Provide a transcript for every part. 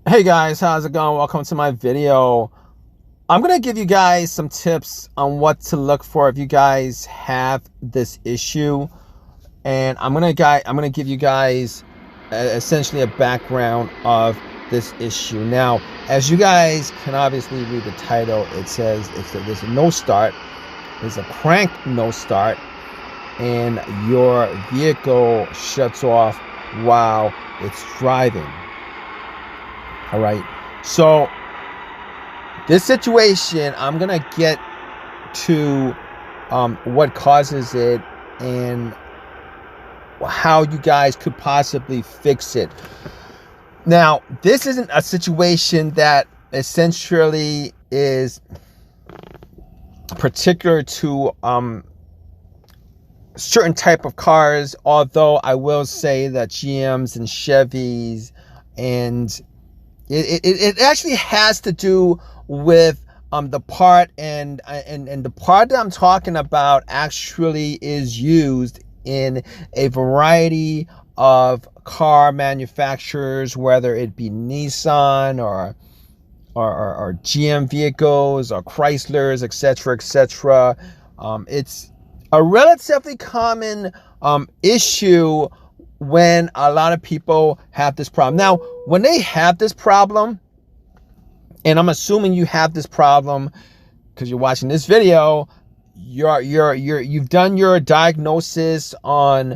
Hey guys, how's it going? Welcome to my video. I'm gonna give you guys some tips on what to look for if you guys have this issue, and I'm gonna give you guys essentially a background of this issue. Now, as you guys can obviously read the title, it says there's a no start, there's a crank no start, and your vehicle shuts off while it's driving. All right, so this situation, I'm gonna get to what causes it and how you guys could possibly fix it. Now, this isn't a situation that essentially is particular to certain type of cars, although I will say that GMs and Chevys and it actually has to do with the part and the part that I'm talking about actually is used in a variety of car manufacturers, whether it be Nissan or GM vehicles or Chryslers, etc. It's a relatively common issue when a lot of people have this problem. Now, when they have this problem, and I'm assuming you have this problem because you're watching this video, you've done your diagnosis on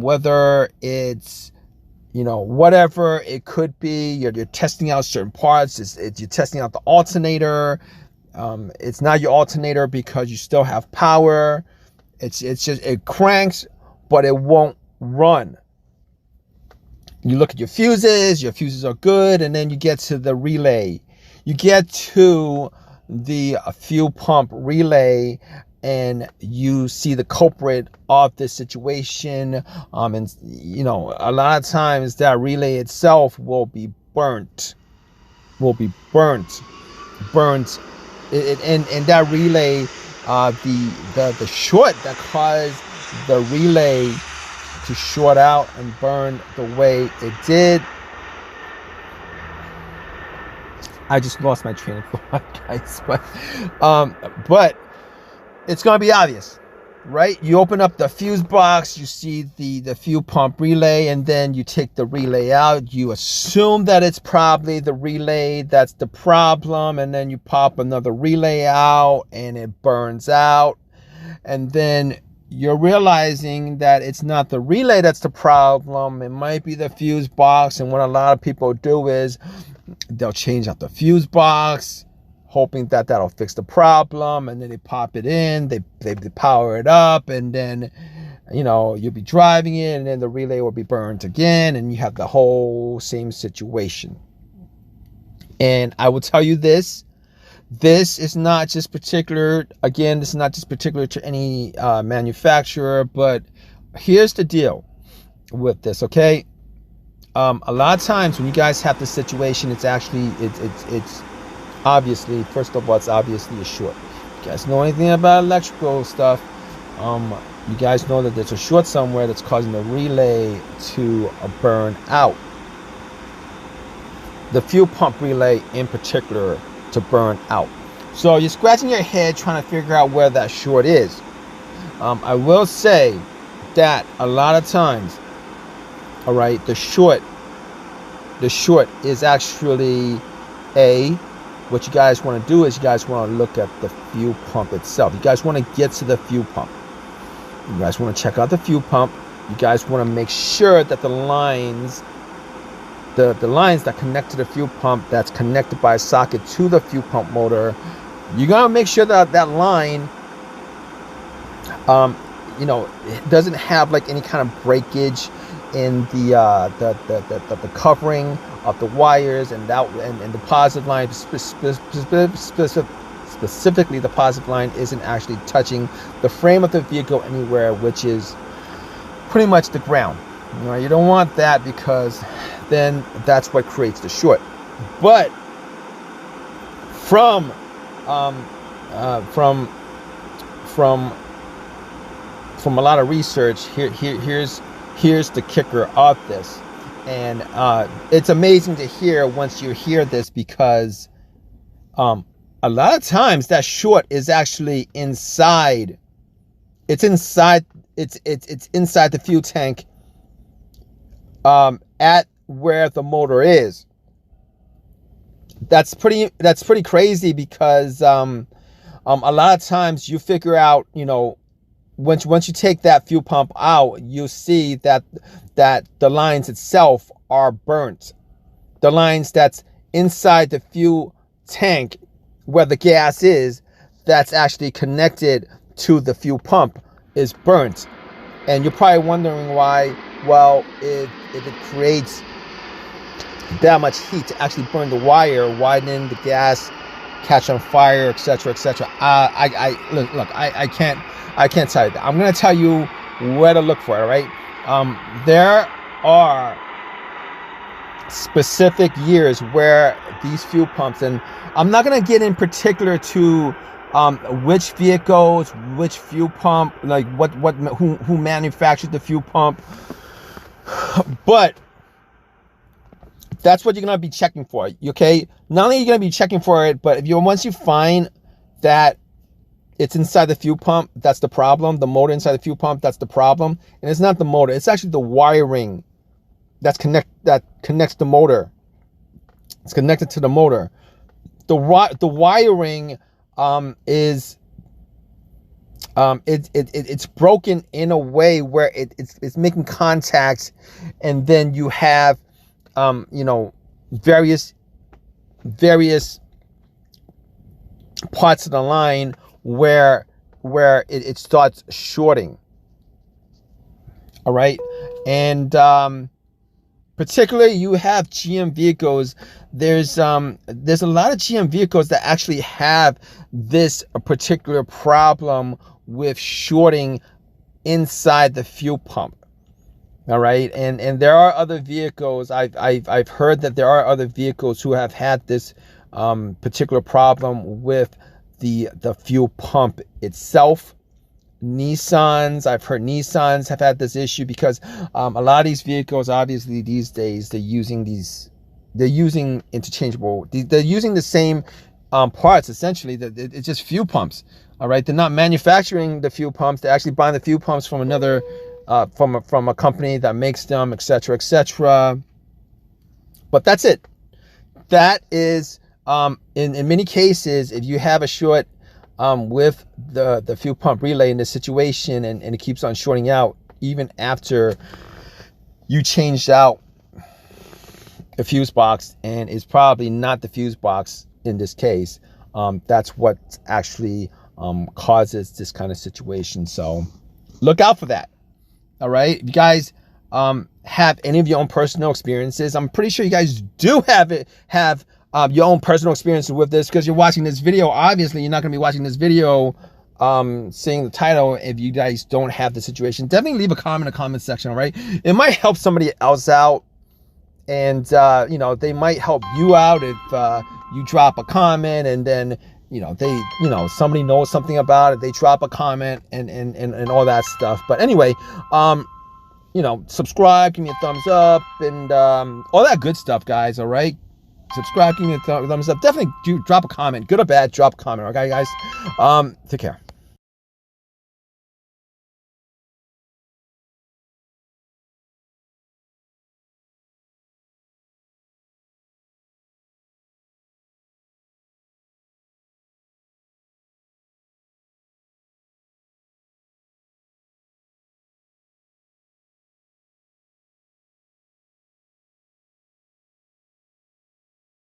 whether it's, you know, whatever it could be. You're testing out certain parts. You're testing out the alternator. It's not your alternator because you still have power. It's just it cranks, but it won't run. You look at your fuses are good, and then you get to the relay. You get to the fuel pump relay, and you see the culprit of this situation. And you know, a lot of times that relay itself will be burnt. And that relay, the short that caused the relay to short out and burn the way it did. I just lost my train of thought, guys, but it's gonna be obvious, right? You open up the fuse box, you see the fuel pump relay, and then you take the relay out. You assume that it's probably the relay that's the problem, and then you pop another relay out and it burns out, and then you're realizing that it's not the relay that's the problem. It might be the fuse box. And what a lot of people do is they'll change out the fuse box, hoping that that'll fix the problem. And then they pop it in, they power it up, and then, you know, you'll be driving it, and then the relay will be burnt again, and you have the whole same situation. And I will tell you this. This is not just particular, again, this is not just particular to any manufacturer, but here's the deal with this, okay? A lot of times when you guys have this situation, it's actually, it's obviously, first of all, it's obviously a short. If you guys know anything about electrical stuff, you guys know that there's a short somewhere that's causing the relay to burn out. The fuel pump relay in particular to burn out. So you're scratching your head trying to figure out where that short is. I will say that a lot of times, all right, the short is actually what you guys want to do is you guys want to look at the fuel pump itself. You guys want to get to the fuel pump. You guys want to check out the fuel pump. You guys want to make sure that the lines that connect to the fuel pump, that's connected by a socket to the fuel pump motor, you gotta make sure that that line, you know, it doesn't have like any kind of breakage in the covering of the wires, and the positive line, specifically the positive line, isn't actually touching the frame of the vehicle anywhere, which is pretty much the ground. You know, you don't want that because then that's what creates the short. But from a lot of research, here's the kicker of this. And it's amazing to hear once you hear this, because a lot of times that short is actually inside. It's inside. It's inside the fuel tank, at where the motor is. That's pretty crazy, because a lot of times you figure out, you know, once you take that fuel pump out, you see that the lines itself are burnt. The lines that's inside the fuel tank where the gas is, that's actually connected to the fuel pump, is burnt. And you're probably wondering why. Well, if it creates that much heat to actually burn the wire, why didn't the gas catch on fire, etc., etc.? Look, I can't tell you that. I'm gonna tell you where to look for it. Right? There are specific years where these fuel pumps, and I'm not gonna get in particular to which vehicles, which fuel pump, like who manufactured the fuel pump, but that's what you're gonna be checking for. Okay, not only are you gonna be checking for it, but once you find that it's inside the fuel pump, that's the problem. The motor inside the fuel pump, that's the problem. And it's not the motor, it's actually the wiring that connects the motor. It's connected to the motor. The wiring is it's broken in a way where it's making contact, and then you have you know, various parts of the line where it starts shorting. All right, and particularly you have GM vehicles. There's a lot of GM vehicles that actually have this particular problem with shorting inside the fuel pump. All right, and there are other vehicles. I've heard that there are other vehicles who have had this particular problem with the fuel pump itself. I've heard Nissans have had this issue, because a lot of these vehicles, obviously these days, they're using interchangeable. They're using the same parts, essentially. It's just fuel pumps. All right, they're not manufacturing the fuel pumps. They're actually buying the fuel pumps from another. From a company that makes them, etc., etc. But that's it. That is, in many cases, if you have a short with the fuel pump relay in this situation, and it keeps on shorting out even after you changed out the fuse box, and it's probably not the fuse box in this case. That's what actually causes this kind of situation. So look out for that. All right, if you guys have any of your own personal experiences, I'm pretty sure you guys do have your own personal experiences with this, because you're watching this video. Obviously, you're not going to be watching this video seeing the title if you guys don't have the situation. Definitely leave a comment in the comment section. All right, it might help somebody else out, and you know, they might help you out if you drop a comment, and then somebody knows something about it, they drop a comment, and all that stuff. But anyway, subscribe, give me a thumbs up, and all that good stuff, guys. All right, subscribe, give me a thumbs up. Definitely do drop a comment, good or bad, drop a comment. Okay, guys, take care.